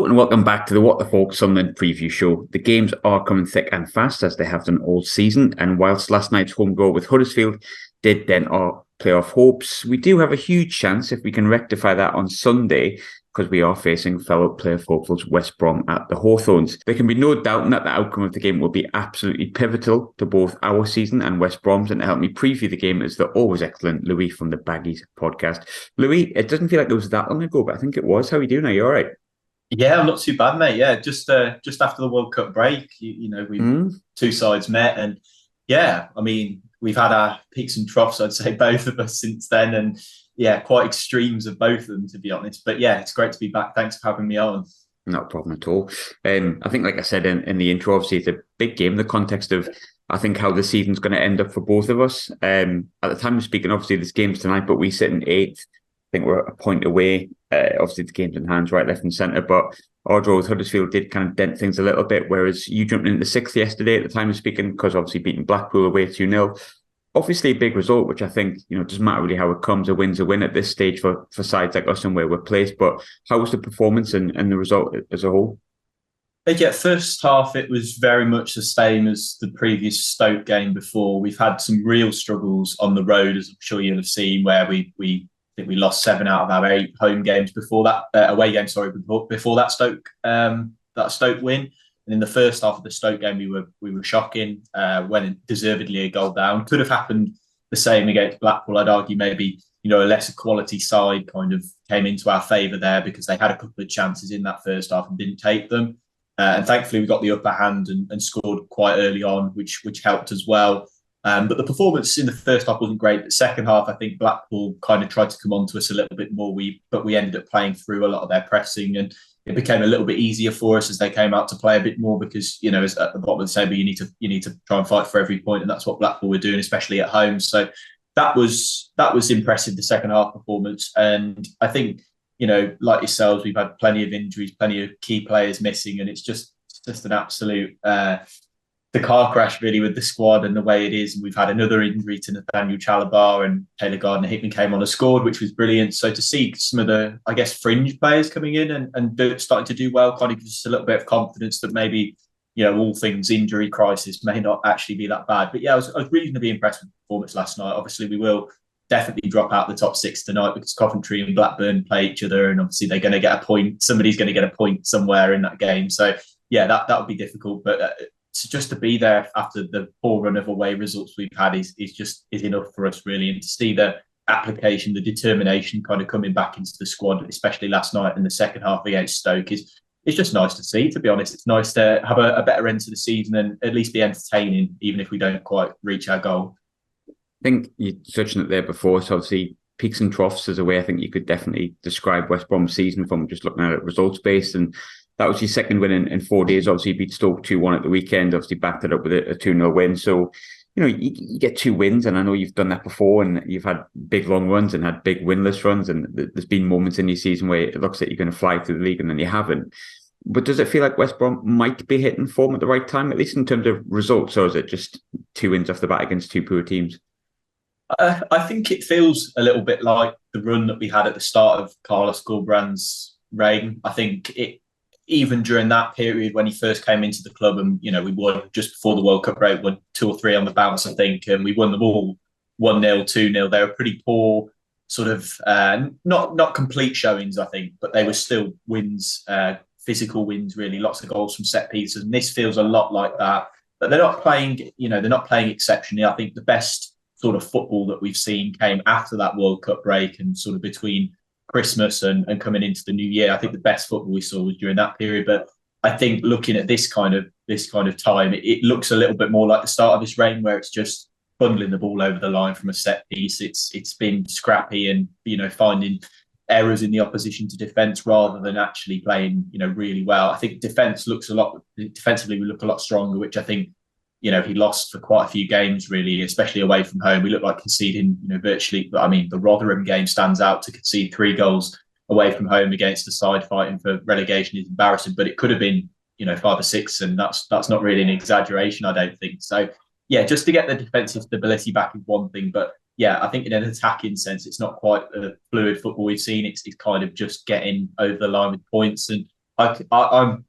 Hello and welcome back to the What the Falk Sunderland preview show. The games are coming thick and fast as they have done all season, and whilst last night's home goal with Huddersfield did dent our playoff hopes, we do have a huge chance if we can rectify that on Sunday, because we are facing fellow playoff hopefuls West Brom at the Hawthorns. There can be no doubt that the outcome of the game will be absolutely pivotal to both our season and West Brom's, and to help me preview the game is the always excellent Louis from the Baggies podcast. Louis, it doesn't feel like it was that long ago, but I think it was. How are you doing? Are you all right? Yeah, I'm not too bad, mate. Yeah, just after the World Cup break, we two sides met, and yeah, I mean, we've had our peaks and troughs, I'd say, both of us since then, and yeah, quite extremes of both of them, to be honest. But yeah, it's great to be back. Thanks for having me on. Not a problem at all. I think, like I said in the intro, obviously it's a big game in the context of, I think, how the season's going to end up for both of us. At the time of speaking, obviously this game's tonight, but we sit in eighth. I think we're a point away. Obviously, the game's in hands, right, left, and centre. But our draw with Huddersfield did kind of dent things a little bit. Whereas you jumped into sixth yesterday at the time of speaking, because obviously beating Blackpool away 2-0. Obviously, a big result, which I think, doesn't matter really how it comes. A win's a win at this stage for sides like us and where we're placed. But how was the performance and the result as a whole? Yeah, first half, it was very much the same as the previous Stoke game before. We've had some real struggles on the road, as I'm sure you'll have seen, where we think we lost 7 out of our 8 home games before that away game. Sorry, before that Stoke win. And in the first half of the Stoke game, we were shocking. Went deservedly a goal down. Could have happened the same against Blackpool. I'd argue maybe a lesser quality side kind of came into our favour there because they had a couple of chances in that first half and didn't take them. And thankfully, we got the upper hand and scored quite early on, which helped as well. But the performance in the first half wasn't great. The second half, I think Blackpool kind of tried to come on to us a little bit more. But we ended up playing through a lot of their pressing, and it became a little bit easier for us as they came out to play a bit more because, as at the bottom of the table, you need to try and fight for every point, and that's what Blackpool were doing, especially at home. So that was impressive, the second half performance. And I think, like yourselves, we've had plenty of injuries, plenty of key players missing, and it's just an absolute the car crash really with the squad and the way it is. And we've had another injury to Nathaniel Chalabar, and Taylor Gardner-Hickman came on and scored, which was brilliant. So to see some of the, I guess, fringe players coming in and starting to do well kind of gives us a little bit of confidence that maybe, all things injury crisis may not actually be that bad. But yeah, I was reasonably impressed with the performance last night. Obviously, we will definitely drop out the top 6 tonight because Coventry and Blackburn play each other, and obviously they're going to get a point. Somebody's going to get a point somewhere in that game. So yeah, that would be difficult. But just to be there after the poor run of away results we've had is enough for us, really. And to see the application, the determination kind of coming back into the squad, especially last night in the second half against Stoke, it's just nice to see, to be honest. It's nice to have a better end to the season and at least be entertaining, even if we don't quite reach our goal. I think you touched on it there before. So obviously, peaks and troughs is a way I think you could definitely describe West Brom's season from just looking at it results based. And that was your second win in 4 days. Obviously, you beat Stoke 2-1 at the weekend. Obviously, backed it up with a 2-0 win. So, you get 2 wins, and I know you've done that before, and you've had big long runs and had big winless runs, and there's been moments in your season where it looks like you're going to fly through the league, and then you haven't. But does it feel like West Brom might be hitting form at the right time, at least in terms of results, or is it just 2 wins off the bat against 2 poor teams? I think it feels a little bit like the run that we had at the start of Carlos Gulbrand's reign. I think even during that period when he first came into the club, and we won just before the World Cup break, won 2 or 3 on the bounce, I think, and we won them all 1-0, 2-0. They were pretty poor, sort of not complete showings, I think, but they were still wins, physical wins, really. Lots of goals from set pieces, and this feels a lot like that. But they're not playing, they're not playing exceptionally. I think the best sort of football that we've seen came after that World Cup break and sort of between Christmas and coming into the new year. I think the best football we saw was during that period. But I think looking at this kind of time, it looks a little bit more like the start of this reign, where it's just bundling the ball over the line from a set piece. It's been scrappy and finding errors in the opposition to defence rather than actually playing really well. I think defensively we look a lot stronger, which I think he lost for quite a few games, really, especially away from home. We look like conceding, virtually. I mean, the Rotherham game stands out. To concede 3 goals away from home against a side fighting for relegation is embarrassing, but it could have been, 5 or 6, and that's not really an exaggeration, I don't think. So, yeah, just to get the defensive stability back is one thing, but yeah, I think in an attacking sense, it's not quite the fluid football we've seen. It's kind of just getting over the line with points, and I'm,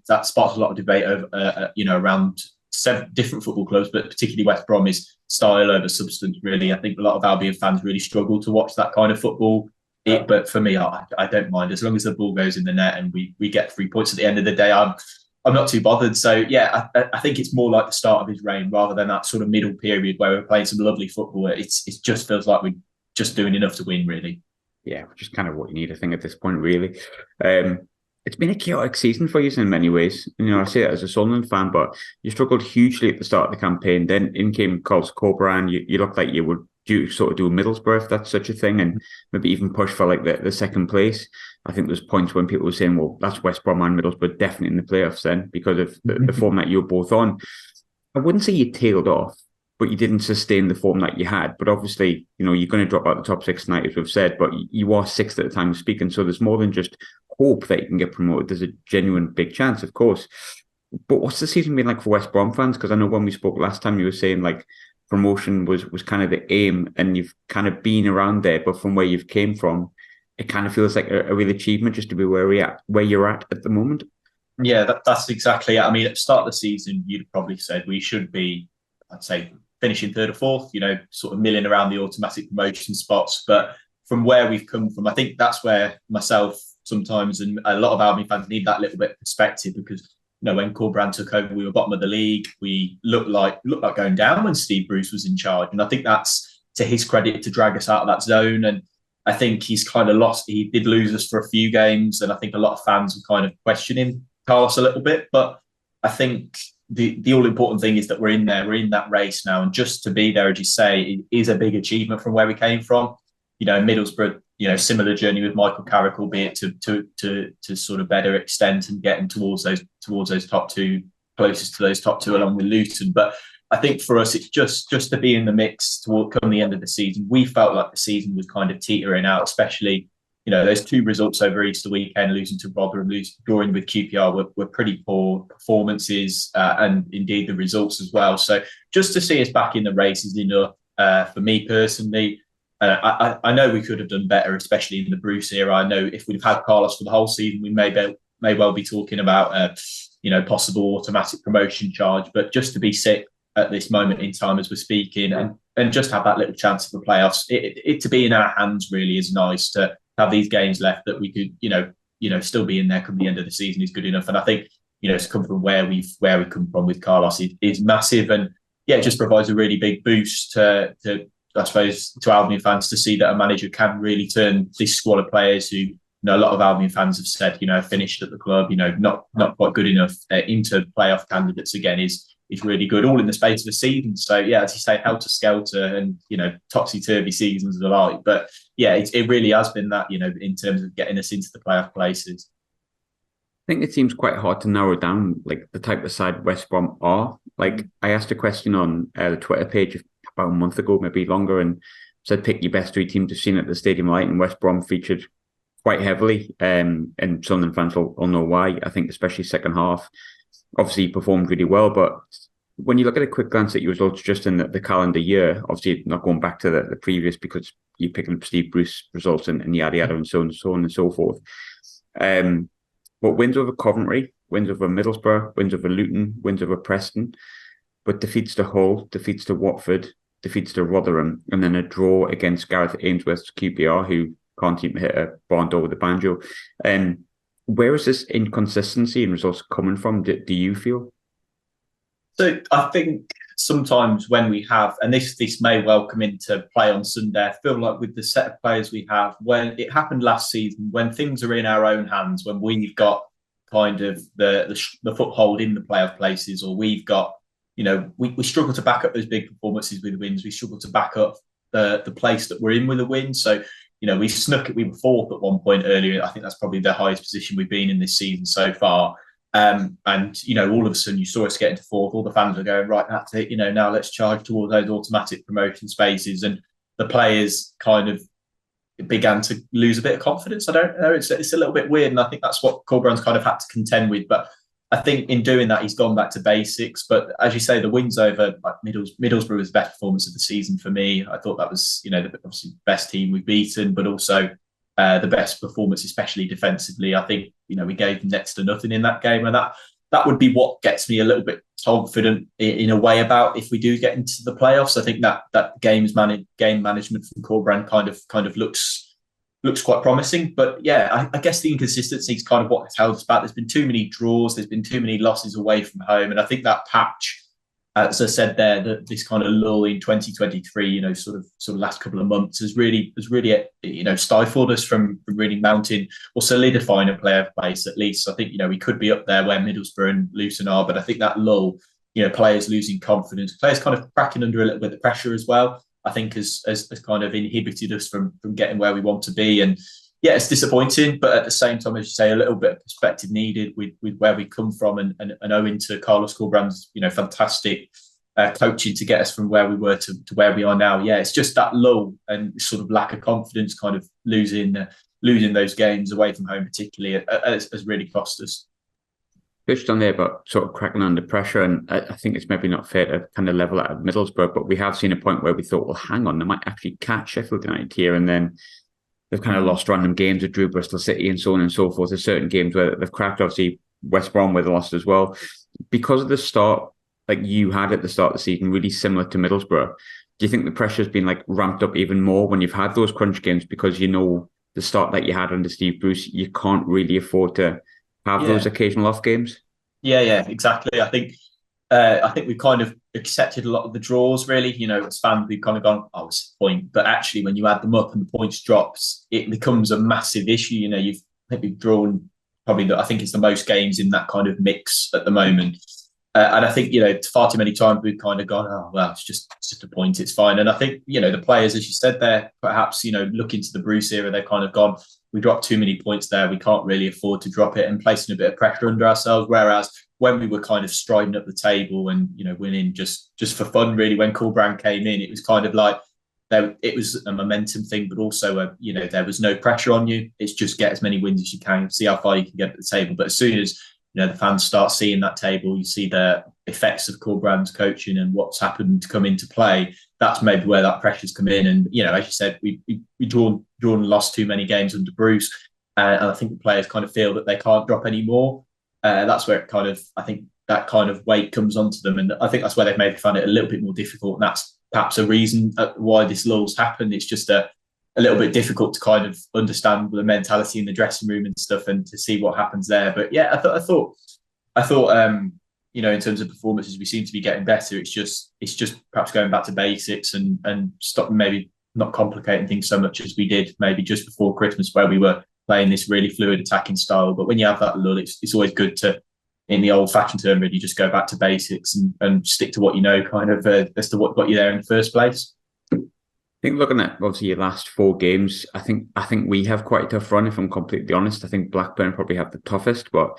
that sparks a lot of debate over, around 7 different football clubs, but particularly West Brom is style over substance. Really, I think a lot of Albion fans really struggle to watch that kind of football. But for me, I don't mind as long as the ball goes in the net and we get 3 points at the end of the day. I'm not too bothered. So yeah, I think it's more like the start of his reign rather than that sort of middle period where we're playing some lovely football. It just feels like we're just doing enough to win, really. Yeah, which is kind of what you need, I think, at this point, really. It's been a chaotic season for you in many ways. I say that as a Sunderland fan, but you struggled hugely at the start of the campaign. Then in came Carlos Cobra, and you looked like you were due to sort of do Middlesbrough, if that's such a thing, and maybe even push for like the second place. I think there's points when people were saying, well, that's West Brom and Middlesbrough definitely in the playoffs then because of the form that you were both on. I wouldn't say you tailed off, but you didn't sustain the form that you had. But obviously, you're going to drop out the top 6 tonight, as we've said, but you are 6th at the time of speaking. So there's more than just hope that you can get promoted. There's a genuine big chance, of course. But what's the season been like for West Brom fans? Because I know when we spoke last time, you were saying like promotion was kind of the aim and you've kind of been around there. But from where you've came from, it kind of feels like a real achievement just to be where you're at the moment. Yeah, that's exactly it. I mean, at the start of the season, you'd probably said we should be, I'd say, finishing 3rd or 4th, sort of milling around the automatic promotion spots. But from where we've come from, I think that's where myself sometimes and a lot of Albion fans need that little bit of perspective because, when Corberán took over, we were bottom of the league. We looked like going down when Steve Bruce was in charge. And I think that's to his credit to drag us out of that zone. And I think he's kind of lost. He did lose us for a few games. And I think a lot of fans were kind of questioning Carlos a little bit. But I think the all-important thing is that we're in there. We're in that race now. And just to be there, as you say, it is a big achievement from where we came from. Middlesbrough, similar journey with Michael Carrick, albeit to sort of better extent and getting towards those top 2, closest to those top 2 along with Luton. But I think for us, it's just to be in the mix toward come the end of the season. We felt like the season was kind of teetering out, especially, those 2 results over Easter weekend, losing to Rotherham, drawing with QPR were pretty poor performances and indeed the results as well. So just to see us back in the race is enough for me personally. I know we could have done better, especially in the Bruce era. I know if we'd have had Carlos for the whole season, we may well be talking about possible automatic promotion charge. But just to be 6th at this moment in time as we're speaking and just have that little chance of the playoffs, it to be in our hands really is nice. To have these games left that we could still be in there come the end of the season is good enough. And I think to come from where we come from with Carlos is massive, and it just provides a really big boost to I suppose to Albion fans to see that a manager can really turn this squad of players who a lot of Albion fans have said finished at the club, not quite good enough into playoff candidates again is really good, all in the space of a season. So as you say, helter skelter and topsy turvy seasons alike. But it really has been that in terms of getting us into the playoff places. I think it seems quite hard to narrow down like the type of side West Brom are. Like I asked a question on the Twitter page about a month ago, maybe longer, and said pick your best 3 teams you've seen at the Stadium Light, and West Brom featured quite heavily. And Sunderland fans will know why. I think especially second half, obviously he performed really well. But when you look at a quick glance at your results just in the calendar year, obviously not going back to the previous because you're picking up Steve Bruce results and yada yada and so on and so forth. But wins over Coventry, wins over Middlesbrough, wins over Luton, wins over Preston, but defeats to Hull, defeats to Watford, defeats to Rotherham, and then a draw against Gareth Ainsworth's QPR, who can't even hit a barn door with a banjo. Where is this inconsistency in results coming from, do you feel? So I think sometimes when we have, and this may well come into play on Sunday, I feel like with the set of players we have, when it happened last season, when things are in our own hands, when we've got kind of the foothold in the playoff places, or we've got, we struggle to back up those big performances with wins. We struggle to back up the place that we're in with a win. So, we snuck it. We were 4th at one point earlier. I think that's probably the highest position we've been in this season so far. And all of a sudden you saw us get into 4th. All the fans were going, right, that's it. Now let's charge towards those automatic promotion spaces. And the players kind of began to lose a bit of confidence. I don't know. It's a little bit weird. And I think that's what Corberán's kind of had to contend with. But I think in doing that, he's gone back to basics. But as you say, the wins over like Middlesbrough was the best performance of the season for me. I thought that was, the obviously best team we've beaten, but also the best performance, especially defensively. I think we gave them next to nothing in that game, and that would be what gets me a little bit confident in a way about if we do get into the playoffs. I think that game management from Corberán kind of looks quite promising. But yeah, I guess the inconsistency is kind of what has held us back. There's been too many draws, there's been too many losses away from home, and I think that patch, as I said there, that this kind of lull in 2023, sort of last couple of months has really stifled us from really mounting or solidifying a playoff place at least. So I think we could be up there where Middlesbrough and Luton are, but I think that lull, players losing confidence, players kind of cracking under a little bit of pressure as well, I think has kind of inhibited us from getting where we want to be. And yeah, it's disappointing, but at the same time, as you say, a little bit of perspective needed with where we come from, and owing to Carlos Corberán's fantastic coaching to get us from where we were to where we are now. Yeah, it's just that lull and sort of lack of confidence, kind of losing those games away from home, particularly, has really cost us. Touched on there about sort of cracking under pressure, and I think it's maybe not fair to kind of level out of Middlesbrough, but we have seen a point where we thought, well, hang on, they might actually catch Sheffield United here, and then they've kind of lost random games with Drew Bristol City and so on and so forth. There's certain games where they've cracked, obviously West Brom where they lost as well. Because of the start like you had at the start of the season, really similar to Middlesbrough, do you think the pressure's been like ramped up even more when you've had those crunch games, because the start that you had under Steve Bruce, you can't really afford to have those occasional off games? Yeah, exactly. I think we've kind of accepted a lot of the draws, really. As fans, we've kind of gone, oh, it's a point. But actually, when you add them up and the points drops, it becomes a massive issue. I think we've drawn probably, I think it's the most games in that kind of mix at the moment. And I think, far too many times we've kind of gone, oh, well, it's just a point, it's fine. And I think, the players, as you said there, perhaps, look into the Bruce era, they've kind of gone, we dropped too many points there, we can't really afford to drop it, and placing a bit of pressure under ourselves. Whereas when we were kind of striding up the table and, winning just for fun, really, when Corberán came in, it was kind of like, it was a momentum thing, but also, there was no pressure on you. It's just get as many wins as you can, see how far you can get at the table. But as soon as the fans start seeing that table, you see the effects of Corberán's coaching and what's happened to come into play. That's maybe where that pressure's come in. And, as you said, we drawn and lost too many games under Bruce. And I think the players kind of feel that they can't drop any more. That's where I think that kind of weight comes onto them. And I think that's where they've maybe found it a little bit more difficult. And that's perhaps a reason why this lull's happened. It's just a little bit difficult to kind of understand the mentality in the dressing room and stuff, and to see what happens there. But yeah, I thought, in terms of performances, we seem to be getting better. It's just perhaps going back to basics and stop, maybe not complicating things so much as we did maybe just before Christmas, where we were playing this really fluid attacking style. But when you have that lull, it's always good to, in the old-fashioned term, really just go back to basics and stick to what kind of as to what got you there in the first place. I think looking at obviously your last 4 games, I think we have quite a tough run, if I'm completely honest. I think Blackburn probably have the toughest, but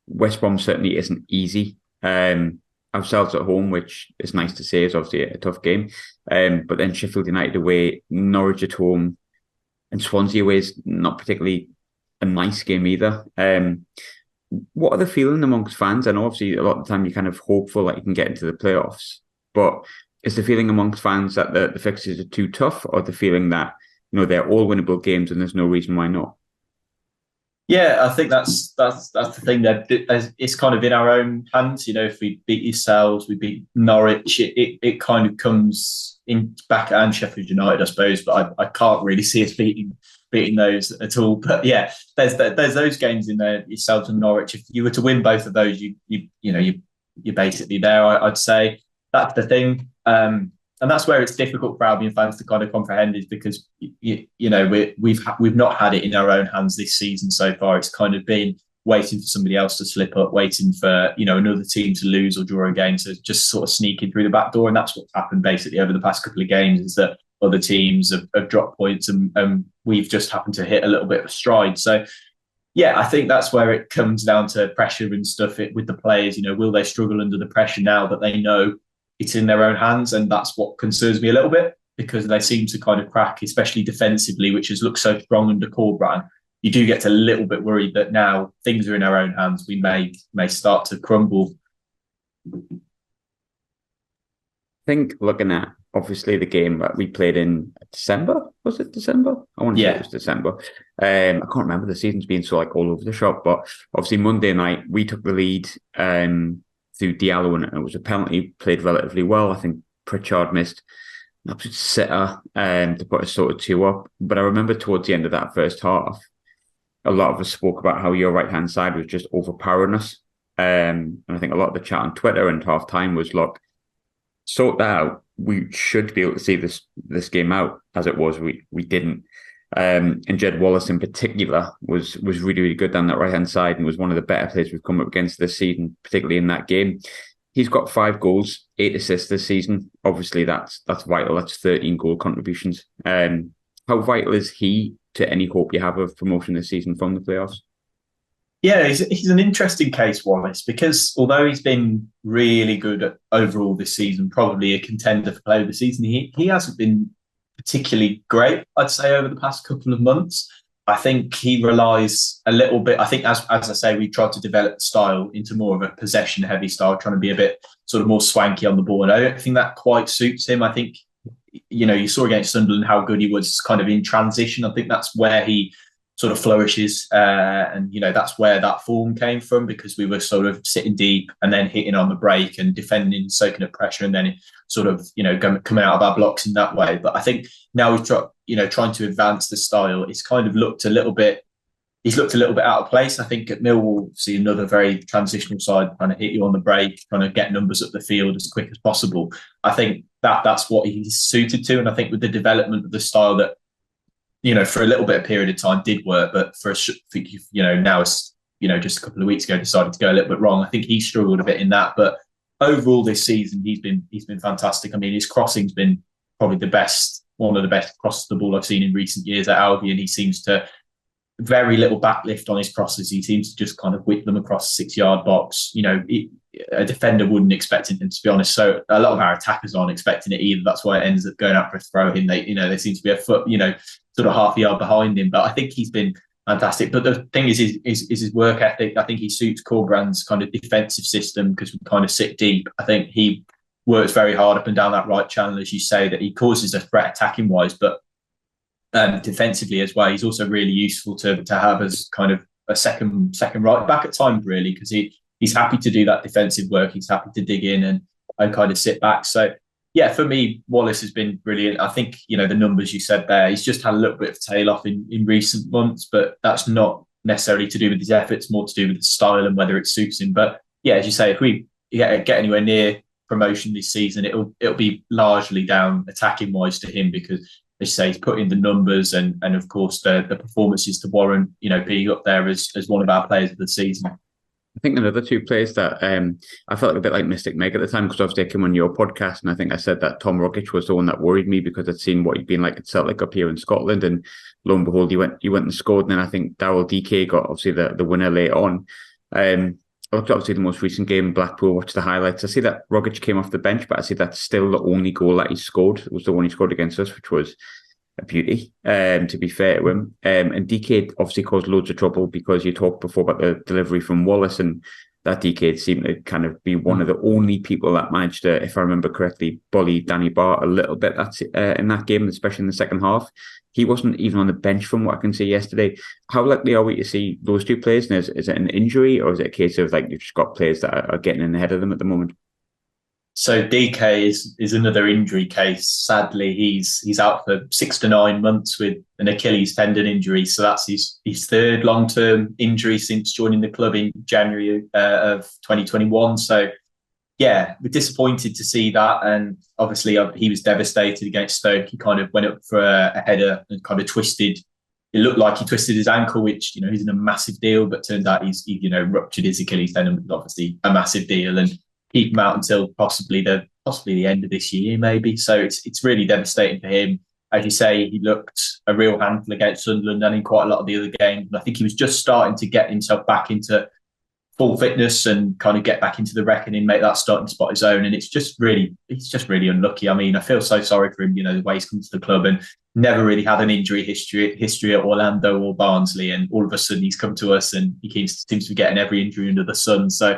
West Brom certainly isn't easy. Ourselves at home, which is nice to say, is obviously a tough game. But then Sheffield United away, Norwich at home, and Swansea away is not particularly a nice game either. What are the feeling amongst fans? I know obviously a lot of the time you're kind of hopeful that you can get into the playoffs, but is the feeling amongst fans that the fixtures are too tough, or the feeling that they're all winnable games and there's no reason why not? Yeah, I think that's the thing, that it's kind of in our own hands. If we beat yourselves, we beat Norwich, it kind of comes in back, and Sheffield United, I suppose. But I can't really see us beating those at all. But yeah, there's those games in there, yourselves and Norwich. If you were to win both of those, you're basically there. I'd say that's the thing. And that's where it's difficult for Albion fans to kind of comprehend, is because we've not had it in our own hands this season so far. It's kind of been waiting for somebody else to slip up, waiting for another team to lose or draw a game, to just sort of sneak in through the back door. And that's what's happened basically over the past couple of games, is that other teams have dropped points and we've just happened to hit a little bit of a stride. So yeah, I think that's where it comes down to pressure and stuff with the players. Will they struggle under the pressure now that they know it's in their own hands? And that's what concerns me a little bit, because they seem to kind of crack, especially defensively, which has looked so strong under Corberán. You do get a little bit worried that now things are in our own hands, we may start to crumble. think looking at obviously the game that we played in December, was it December? I want to say it was December. I can't remember, the season's been so like all over the shop, but obviously Monday night we took the lead through Diallo, and it was a penalty, played relatively well. I think Pritchard missed an absolute sitter to put us sort of 2 up. But I remember towards the end of that first half, a lot of us spoke about how your right hand side was just overpowering us. And I think a lot of the chat on Twitter and half time was, look, sort that out. We should be able to see this game out. As it was, we didn't. And Jed Wallace in particular was really, really good down that right hand side and was one of the better players we've come up against this season, particularly in that game. He's got 5 goals, 8 assists this season. Obviously, that's vital. That's 13 goal contributions. How vital is he to any hope you have of promotion this season from the playoffs? Yeah, he's an interesting case, Wallace, because although he's been really good overall this season, probably a contender for player of the season, he hasn't been particularly great, I'd say, over the past couple of months. I think he relies a little bit. I think, as I say, we tried to develop the style into more of a possession-heavy style, trying to be a bit sort of more swanky on the ball. And I don't think that quite suits him. I think, you saw against Sunderland how good he was kind of in transition. I think that's where he sort of flourishes. And that's where that form came from, because we were sort of sitting deep and then hitting on the break and defending, soaking up pressure, and then sort of, coming out of our blocks in that way. But I think now we've trying to advance the style, it's kind of looked a little bit out of place. I think at Millwall, see another very transitional side, kind of hit you on the break, trying to get numbers up the field as quick as possible. I think that's what he's suited to. And I think with the development of the style that, for a little bit of period of time did work, but now it's, just a couple of weeks ago decided to go a little bit wrong. I think he struggled a bit in that, but overall this season he's been fantastic. I mean, his crossing's been probably one of the best across the ball I've seen in recent years at Albion. He seems to very little backlift on his crosses. He seems to just kind of whip them across the 6-yard box. A defender wouldn't expect it, to be honest. So a lot of our attackers aren't expecting it either. That's why it ends up going out for a throw in. They seem to be a foot, sort of half a yard behind him. But I think he's been fantastic. But the thing is his work ethic. I think he suits Corbrand's kind of defensive system, because we kind of sit deep. I think he works very hard up and down that right channel, as you say, that he causes a threat attacking wise, but defensively as well. He's also really useful to have as kind of a second right back at times, really, because he's happy to do that defensive work. He's happy to dig in and kind of sit back. So yeah, for me, Wallace has been brilliant. I think, the numbers you said there, he's just had a little bit of tail off in recent months, but that's not necessarily to do with his efforts, more to do with the style and whether it suits him. But yeah, as you say, if we get anywhere near promotion this season, it'll be largely down attacking wise to him, because as you say, he's put in the numbers and of course the performances to warrant, being up there as one of our players of the season. I think another 2 players that I felt a bit like Mystic Meg at the time, because obviously I came on your podcast and I think I said that Tom Rogic was the one that worried me, because I'd seen what he'd been like at Celtic up here in Scotland, and lo and behold, he went and scored. And then I think Daryl DK got obviously the winner late on. I looked at obviously the most recent game, Blackpool, watched the highlights. I see that Rogic came off the bench, but I see that's still the only goal that he scored. It was the one he scored against us, which was a beauty, to be fair to him. And DK obviously caused loads of trouble, because you talked before about the delivery from Wallace, and that DK seemed to kind of be one of the only people that managed to, if I remember correctly, bully Danny Barr a little bit in that game, especially in the second half. He wasn't even on the bench from what I can see yesterday. How likely are we to see those 2 players? And is it an injury, or is it a case of like you've just got players that are getting in ahead of them at the moment? So DK is another injury case. Sadly, he's out for 6 to 9 months with an Achilles tendon injury. So that's his third long-term injury since joining the club in January of 2021. So yeah, we're disappointed to see that. And obviously he was devastated against Stoke. He kind of went up for a header and kind of twisted. It looked like he twisted his ankle, which, isn't a massive deal, but turned out he ruptured his Achilles tendon, which is obviously a massive deal. And keep him out until possibly the end of this year, maybe. So it's really devastating for him. As you say, he looked a real handful against Sunderland and in quite a lot of the other games. And I think he was just starting to get himself back into full fitness and kind of get back into the reckoning, make that starting spot his own. And it's just really unlucky. I mean, I feel so sorry for him, the way he's come to the club and never really had an injury history at Orlando or Barnsley. And all of a sudden he's come to us and he seems to be getting every injury under the sun. So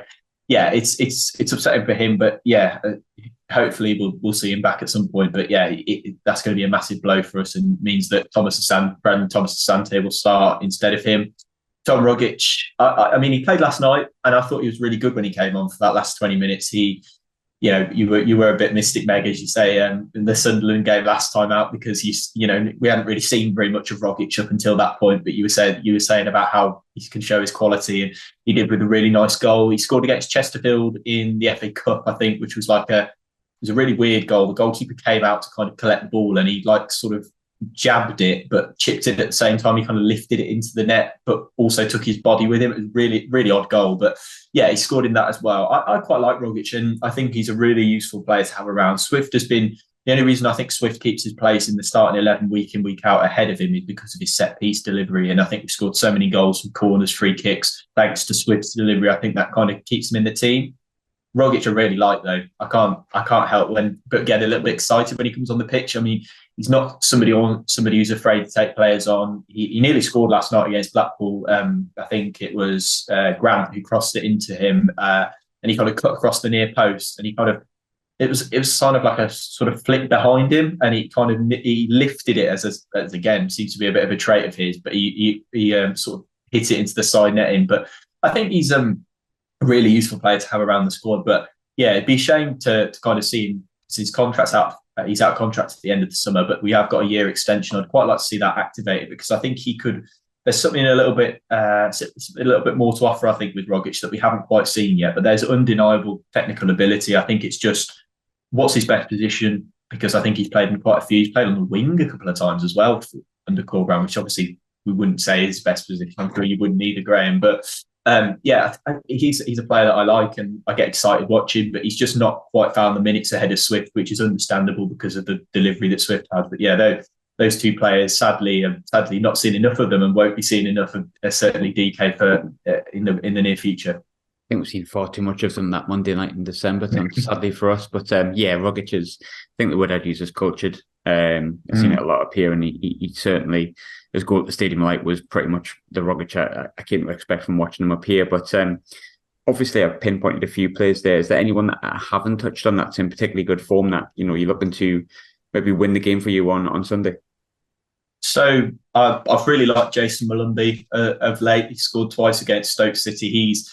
yeah, it's upsetting for him, but yeah, hopefully we'll see him back at some point. But yeah, that's going to be a massive blow for us, and means that Brandon Thomas Asante will start instead of him. Tom Rogic, I mean, he played last night, and I thought he was really good when he came on for that last 20 minutes. You were a bit mystic, Meg, as you say, in the Sunderland game last time out, because we hadn't really seen very much of Rogic up until that point. But you were saying about how he can show his quality, and he did with a really nice goal. He scored against Chesterfield in the FA Cup, I think, which was it was a really weird goal. The goalkeeper came out to kind of collect the ball, and he sort of jabbed it but chipped it at the same time. He kind of lifted it into the net but also took his body with him. It was really, really odd goal, but yeah, he scored in that as well. I quite like Rogic, and I think he's a really useful player to have around. Swift has been the only reason I think Swift keeps his place in the starting 11 week in, week out ahead of him is because of his set piece delivery, and I think we've scored so many goals from corners, free kicks, thanks to Swift's delivery. I think that kind of keeps him in the team. Rogic I really like, though. I can't help but get a little bit excited when he comes on the pitch. I mean, he's not somebody who's afraid to take players on. He nearly scored last night against Blackpool. I think it was Grant who crossed it into him, and he kind of cut across the near post, and it was kind of like a sort of flick behind him, and he lifted it as again seems to be a bit of a trait of his, but he sort of hit it into the side netting. But I think he's a really useful player to have around the squad. But yeah, it'd be a shame to kind of see him, his contract's out. He's out of contract at the end of the summer, but we have got a year extension. I'd quite like to see that activated, because I think he could. There's something a little bit more to offer, I think, with Rogic that we haven't quite seen yet. But there's undeniable technical ability. I think it's just what's his best position, because I think he's played in quite a few. He's played on the wing a couple of times as well under Corberán, which obviously we wouldn't say is his best position. I'm sure you wouldn't either, Graham, but. He's a player that I like and I get excited watching, but he's just not quite found the minutes ahead of Swift, which is understandable because of the delivery that Swift has. But yeah, those two players, sadly not seen enough of them, and won't be seeing enough of certainly DK for in the near future. I think we've seen far too much of them that Monday night in December, sadly for us. But Rogic is, I think the word I'd use is cultured. I've seen it a lot up here, and he certainly, his goal at the Stadium Light was pretty much the Rogic I came to expect from watching him up here. But obviously I've pinpointed a few players there. Is there anyone that I haven't touched on that's in particularly good form that you're looking to maybe win the game for you on Sunday? So I've really liked Jason Malumbi of late. He scored twice against Stoke City. He's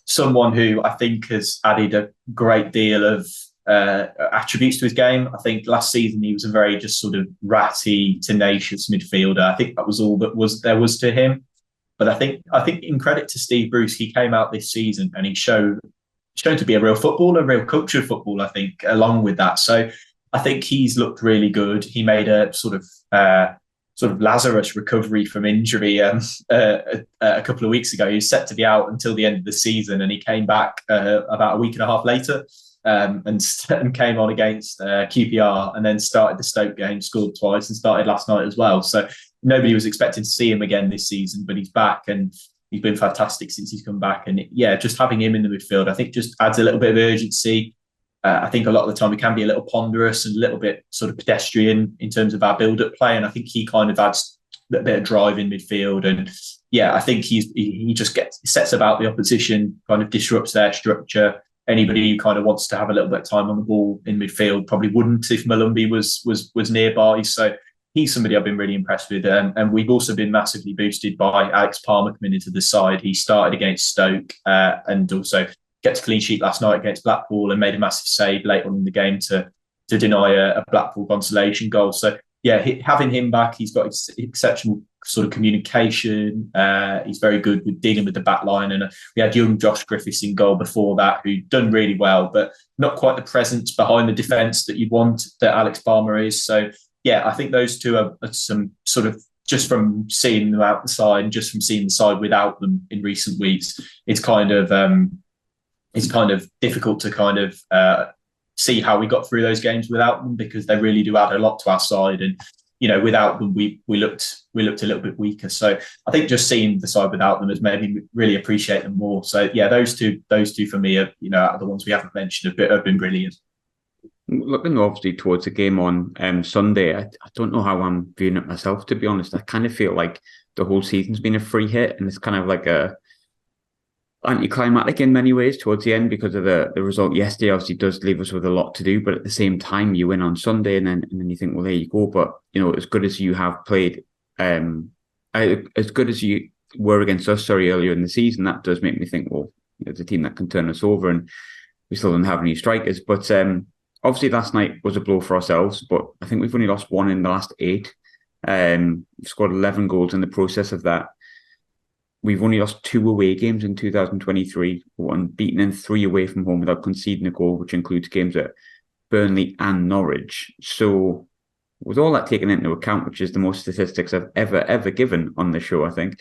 someone who I think has added a great deal of attributes to his game. I think last season he was a very just sort of ratty, tenacious midfielder. I think that was all that there was to him. But I think in credit to Steve Bruce, he came out this season and he shown to be a real footballer, a real cultured footballer, I think, along with that. So I think he's looked really good. He made a sort of Lazarus recovery from injury a couple of weeks ago. He was set to be out until the end of the season, and he came back about a week and a half later and came on against QPR, and then started the Stoke game, scored twice, and started last night as well. So nobody was expecting to see him again this season, but he's back, and he's been fantastic since he's come back. And yeah, just having him in the midfield, I think just adds a little bit of urgency. I think a lot of the time we can be a little ponderous and a little bit sort of pedestrian in terms of our build-up play, and I think he kind of adds a bit of drive in midfield. And yeah, I think he just sets about the opposition, kind of disrupts their structure. Anybody who kind of wants to have a little bit of time on the ball in midfield probably wouldn't if Malumbi was nearby. So he's somebody I've been really impressed with. And we've also been massively boosted by Alex Palmer coming into the side. He started against Stoke and also kept a clean sheet last night against Blackpool and made a massive save late on in the game to deny a Blackpool consolation goal. So yeah, having him back, he's got exceptional sort of communication. He's very good with dealing with the back line. And we had young Josh Griffiths in goal before that, who'd done really well, but not quite the presence behind the defence that you'd want that Alex Palmer is. So yeah, I think those two are some sort of, just from seeing them out the side and just from seeing the side without them in recent weeks, it's kind of difficult to kind of see how we got through those games without them, because they really do add a lot to our side. And without them, we looked a little bit weaker. So I think just seeing the side without them has made me really appreciate them more. So yeah, those two for me are out of the ones we haven't mentioned have been brilliant. Looking obviously towards the game on Sunday, I don't know how I'm viewing it myself, to be honest. I kind of feel like the whole season's been a free hit, and it's kind of like anticlimactic in many ways towards the end because of the result yesterday. Obviously does leave us with a lot to do, but at the same time you win on Sunday and then you think, well, there you go. But as good as you have played, as good as you were against us earlier in the season, that does make me think, well, it's a team that can turn us over, and we still don't have any strikers. But obviously last night was a blow for ourselves, but I think we've only lost one in the last 8. We've scored 11 goals in the process of that. We've only lost 2 away games in 2023, beaten in 3 away from home without conceding a goal, which includes games at Burnley and Norwich. So with all that taken into account, which is the most statistics I've ever given on the show, I think,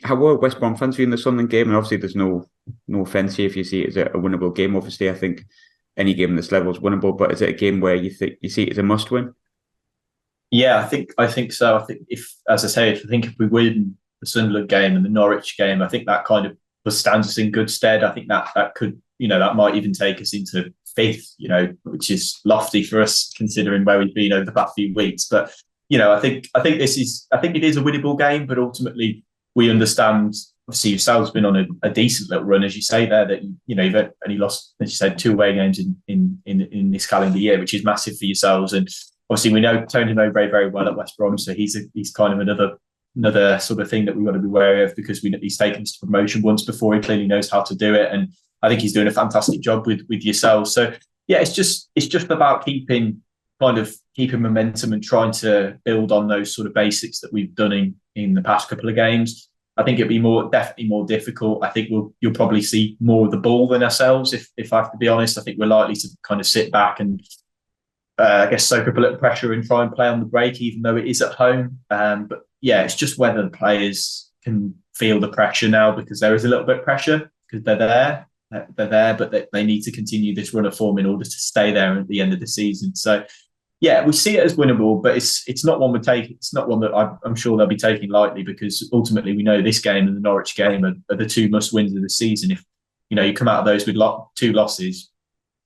how were West Brom fans viewing the Sunderland game? And obviously there's no offence here if you see it as a winnable game. Obviously, I think any game at this level is winnable, but is it a game where you see it as a must win? Yeah, I think so. I think if we win the Sunderland game and the Norwich game, I think that kind of stands us in good stead. I think that could, that might even take us into 5th, which is lofty for us considering where we've been over the past few weeks. But I think it is a winnable game, but ultimately we understand. Obviously, yourselves been on a decent little run, as you say there. That you've only lost, as you said, 2 away games in this calendar year, which is massive for yourselves. And obviously, we know Tony Mowbray very well at West Brom, so he's kind of another sort of thing that we've got to be wary of, because he's taken us to promotion once before. He clearly knows how to do it, and I think he's doing a fantastic job with yourselves. So yeah, it's just about keeping momentum and trying to build on those sort of basics that we've done in the past couple of games. I think it'll be definitely more difficult. I think you'll probably see more of the ball than ourselves. If I have to be honest, I think we're likely to kind of sit back and I guess soak up a little pressure and try and play on the break, even though it is at home. But yeah, it's just whether the players can feel the pressure now, because there is a little bit of pressure because they're there, but they need to continue this run of form in order to stay there at the end of the season. So yeah, we see it as winnable, but it's not one we take. It's not one that I'm sure they'll be taking lightly, because ultimately we know this game and the Norwich game are the 2 must wins of the season. If you come out of those with 2 losses,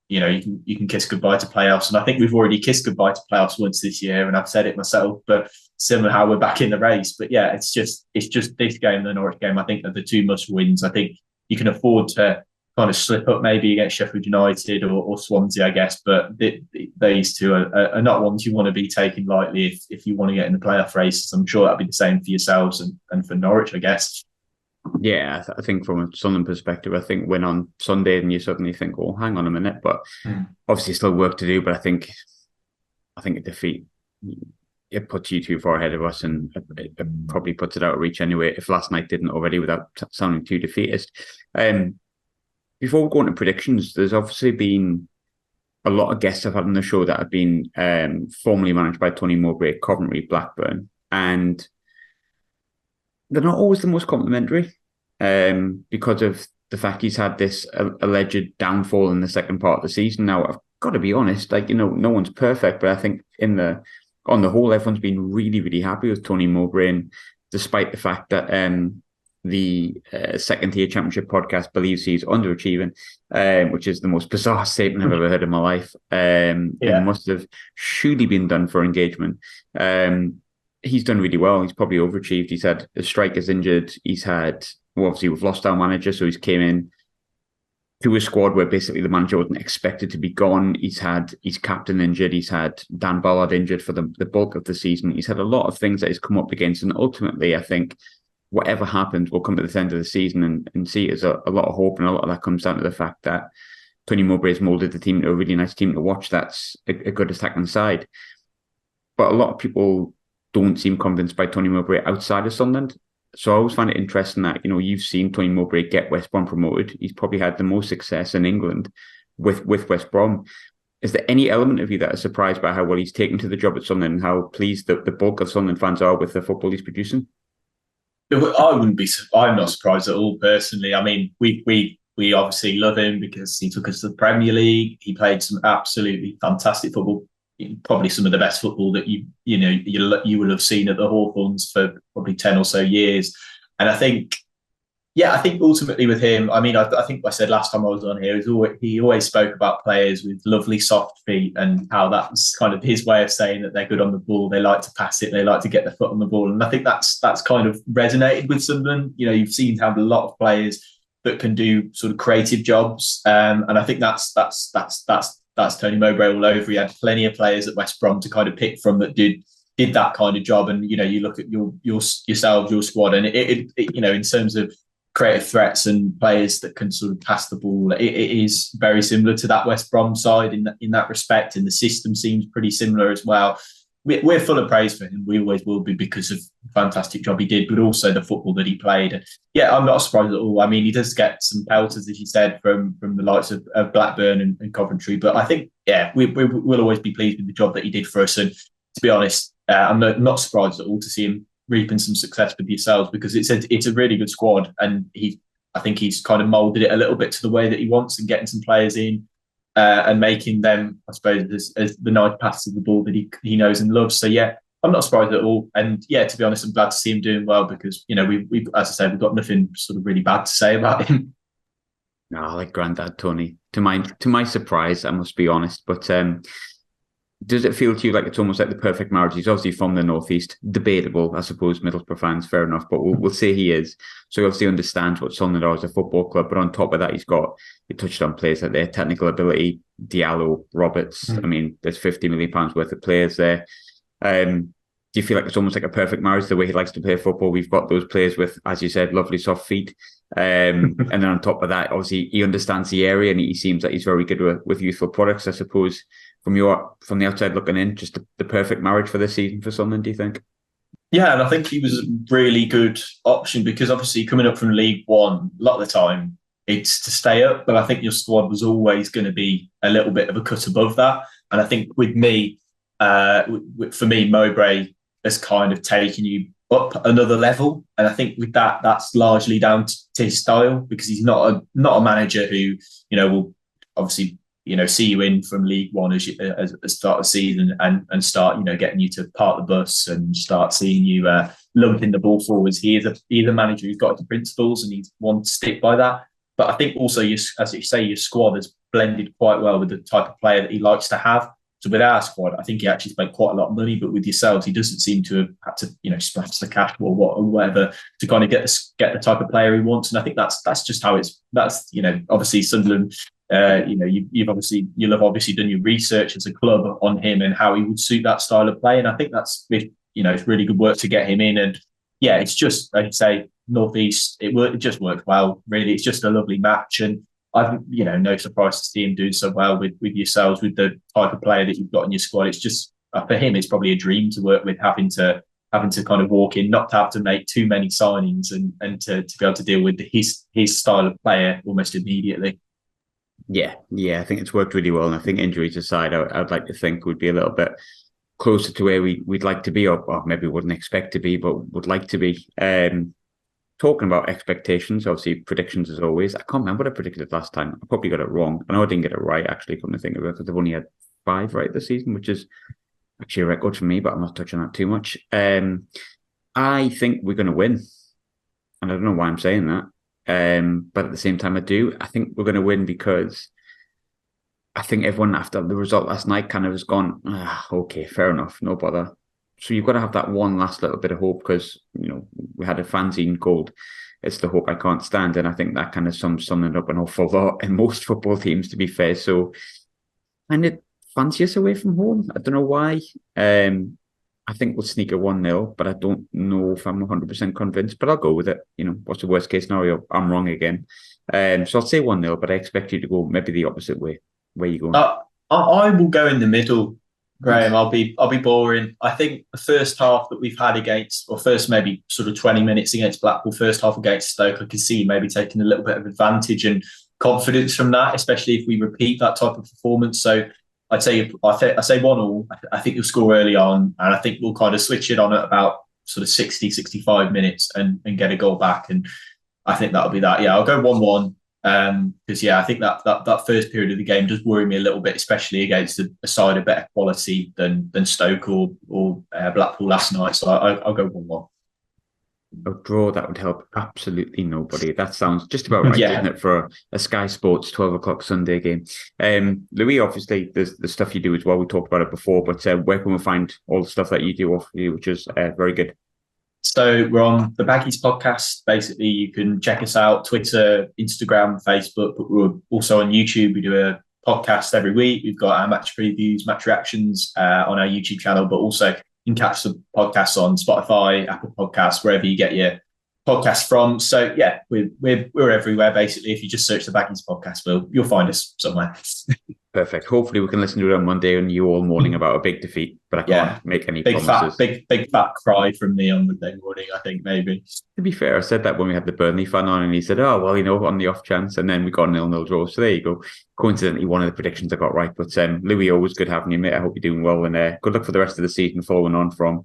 you can kiss goodbye to playoffs. And I think we've already kissed goodbye to playoffs once this year, and I've said it myself. But somehow we're back in the race. But yeah, it's just this game and the Norwich game, I think, are the 2 must wins. I think you can afford to kind of slip up maybe against Sheffield United or Swansea, I guess. But these 2 are not ones you want to be taking lightly if you want to get in the playoff races. I'm sure that'll be the same for yourselves and for Norwich, I guess. Yeah, I think from a Sunderland perspective, I think win on Sunday and you suddenly think, oh, hang on a minute. But obviously still work to do. But I think a defeat, it puts you too far ahead of us, and it probably puts it out of reach anyway, if last night didn't already, without sounding too defeatist. Before we go into predictions, there's obviously been a lot of guests I've had on the show that have been formerly managed by Tony Mowbray, Coventry, Blackburn, and they're not always the most complimentary because of the fact he's had this alleged downfall in the second part of the season. Now, I've got to be honest, no one's perfect, but I think on the whole, everyone's been really, really happy with Tony Mowbray, and despite the fact that the second tier championship podcast believes he's underachieving, which is the most bizarre statement I've ever heard in my life. It must have surely been done for engagement. He's done really well. He's probably overachieved. He's had a strikers injured. Obviously we've lost our manager, so he's came in to a squad where basically the manager wasn't expected to be gone. He's had his captain injured. He's had Dan Ballard injured for the bulk of the season. He's had a lot of things that he's come up against, and ultimately I think whatever happens, we'll come to the end of the season and see it as a lot of hope, and a lot of that comes down to the fact that Tony Mowbray has moulded the team into a really nice team to watch. That's a good attacking side. But a lot of people don't seem convinced by Tony Mowbray outside of Sunderland. So I always find it interesting that, you've seen Tony Mowbray get West Brom promoted. He's probably had the most success in England with West Brom. Is there any element of you that is surprised by how well he's taken to the job at Sunderland and how pleased the bulk of Sunderland fans are with the football he's producing? I'm not surprised at all, personally. I mean, we obviously love him because he took us to the Premier League. He played some absolutely fantastic football, probably some of the best football that you will have seen at the Hawthorns for probably 10 or so years. And I think ultimately with him, I mean, I think I said last time I was on here, he always spoke about players with lovely soft feet, and how that was kind of his way of saying that they're good on the ball. They like to pass it. They like to get their foot on the ball. And I think that's kind of resonated with Sunderland. You've seen how a lot of players that can do sort of creative jobs. And I think that's Tony Mowbray all over. He had plenty of players at West Brom to kind of pick from that did that kind of job. And you look at your squad, and it in terms of creative threats and players that can sort of pass the ball, it is very similar to that West Brom side in that respect. And the system seems pretty similar as well. We're full of praise for him. We always will be, because of the fantastic job he did, but also the football that he played. And yeah, I'm not surprised at all. I mean, he does get some pelters, as you said, from the likes of Blackburn and Coventry. But I think, yeah, we'll always be pleased with the job that he did for us. And to be honest, I'm not surprised at all to see him reaping some success with yourselves, because it's a really good squad. And I think he's kind of moulded it a little bit to the way that he wants, and getting some players in. And making them, I suppose, as the nice passes of the ball that he knows and loves. So yeah, I'm not surprised at all. And yeah, to be honest, I'm glad to see him doing well, because we as I said, we've got nothing sort of really bad to say about him. No, I like Grandad Tony. To my surprise, I must be honest, but does it feel to you like it's almost like the perfect marriage? He's obviously from the northeast, debatable, I suppose. Middlesbrough fans, fair enough, but we'll say he is. So he obviously understands what Sunderland are as a football club. But on top of that, you touched on players like their technical ability, Diallo, Roberts. I mean, there's £50 million worth of players there. Do you feel like it's almost like a perfect marriage, the way he likes to play football? We've got those players with, as you said, lovely soft feet. And then on top of that, obviously, he understands the area, and he seems like he's very good with youthful products, I suppose. From the outside looking in, just the perfect marriage for this season for Sunderland, do you think? Yeah, and I think he was a really good option, because obviously coming up from League One, a lot of the time it's to stay up, but I think your squad was always going to be a little bit of a cut above that. And I think with me, for me, Mowbray has kind of taken you up another level, and I think with that's largely down to his style, because he's not a manager who will obviously see you in from League One as start of the season and start getting you to park the bus and start seeing you lumping the ball forwards. He's a manager who's got his principles, and he's one to stick by that. But I think also, as you say, your squad has blended quite well with the type of player that he likes to have. So with our squad, I think he actually spent quite a lot of money, but with yourselves, he doesn't seem to have had to splash the cash or whatever to kind of get the type of player he wants. And I think that's just how obviously Sunderland. You'll have obviously done your research as a club on him and how he would suit that style of play, and I think that's it's really good work to get him in. And yeah, it's just, like you say, northeast. It just worked well. Really, it's just a lovely match, and I've no surprise to see him do so well with yourselves, with the type of player that you've got in your squad. It's just for him, it's probably a dream to work with, having to kind of walk in, not to have to make too many signings, and to be able to deal with his style of player almost immediately. Yeah, I think it's worked really well, and I think injuries aside, I'd like to think we'd be a little bit closer to where we'd like to be, or maybe wouldn't expect to be, but would like to be. Talking about expectations, obviously predictions as always. I can't remember what I predicted last time. I probably got it wrong. I know I didn't get it right, actually, come to think of it, because I've only had 5 right this season, which is actually a record for me, but I'm not touching that too much. I think we're going to win, and I don't know why I'm saying that. But at the same time, I do. I think we're going to win because I think everyone, after the result last night, kind of has gone, okay, fair enough, no bother. So you've got to have that one last little bit of hope, because we had a fanzine called "It's the Hope I Can't Stand," and I think that kind of sums something up an awful lot in most football teams, to be fair. So, and it fancy us away from home. I don't know why. I think we'll sneak a 1-0, but I don't know if I'm 100% convinced, but I'll go with it. What's the worst case scenario? I'm wrong again. So I'll say 1-0, but I expect you to go maybe the opposite way. Where are you going? I will go in the middle, Graham. I'll be boring. I think the first half that we've had first maybe sort of 20 minutes against Blackpool, first half against Stoke, I can see maybe taking a little bit of advantage and confidence from that, especially if we repeat that type of performance. So I say 1-1. I think you'll score early on, and I think we'll kind of switch it on at about sort of 60, 65 minutes and get a goal back. And I think that'll be that. Yeah, I'll go 1-1. Because I think that first period of the game does worry me a little bit, especially against a side of better quality than Stoke or Blackpool last night. So I'll go 1-1. A draw, that would help absolutely nobody. That sounds just about right, doesn't it, for a Sky Sports 12 o'clock Sunday game? Louis, obviously, there's the stuff you do as well. We talked about it before, but where can we find all the stuff that you do, which is very good? So we're on the Baggies podcast. Basically, you can check us out, Twitter, Instagram, Facebook, but we're also on YouTube. We do a podcast every week. We've got our match previews, match reactions on our YouTube channel, but also you can catch the podcasts on Spotify, Apple Podcasts, wherever you get your podcasts from. So yeah, we're everywhere basically. If you just search the Baggies podcast, you'll find us somewhere. Perfect. Hopefully we can listen to it on Monday and you all mourning about a big defeat, but I can't make any promises. Big fat cry from me on Monday morning, I think, maybe. To be fair, I said that when we had the Burnley fan on and he said, oh, well, on the off chance, and then we got a 0-0 draw. So there you go. Coincidentally, one of the predictions I got right. But Louis, always good having you, mate. I hope you're doing well, and good luck for the rest of the season following on from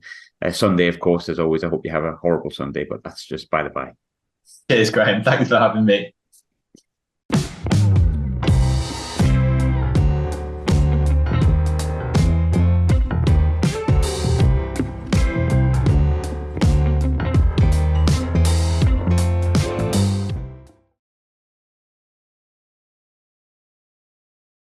Sunday, of course, as always. I hope you have a horrible Sunday, but that's just by the by. Cheers, Graham. Thanks for having me.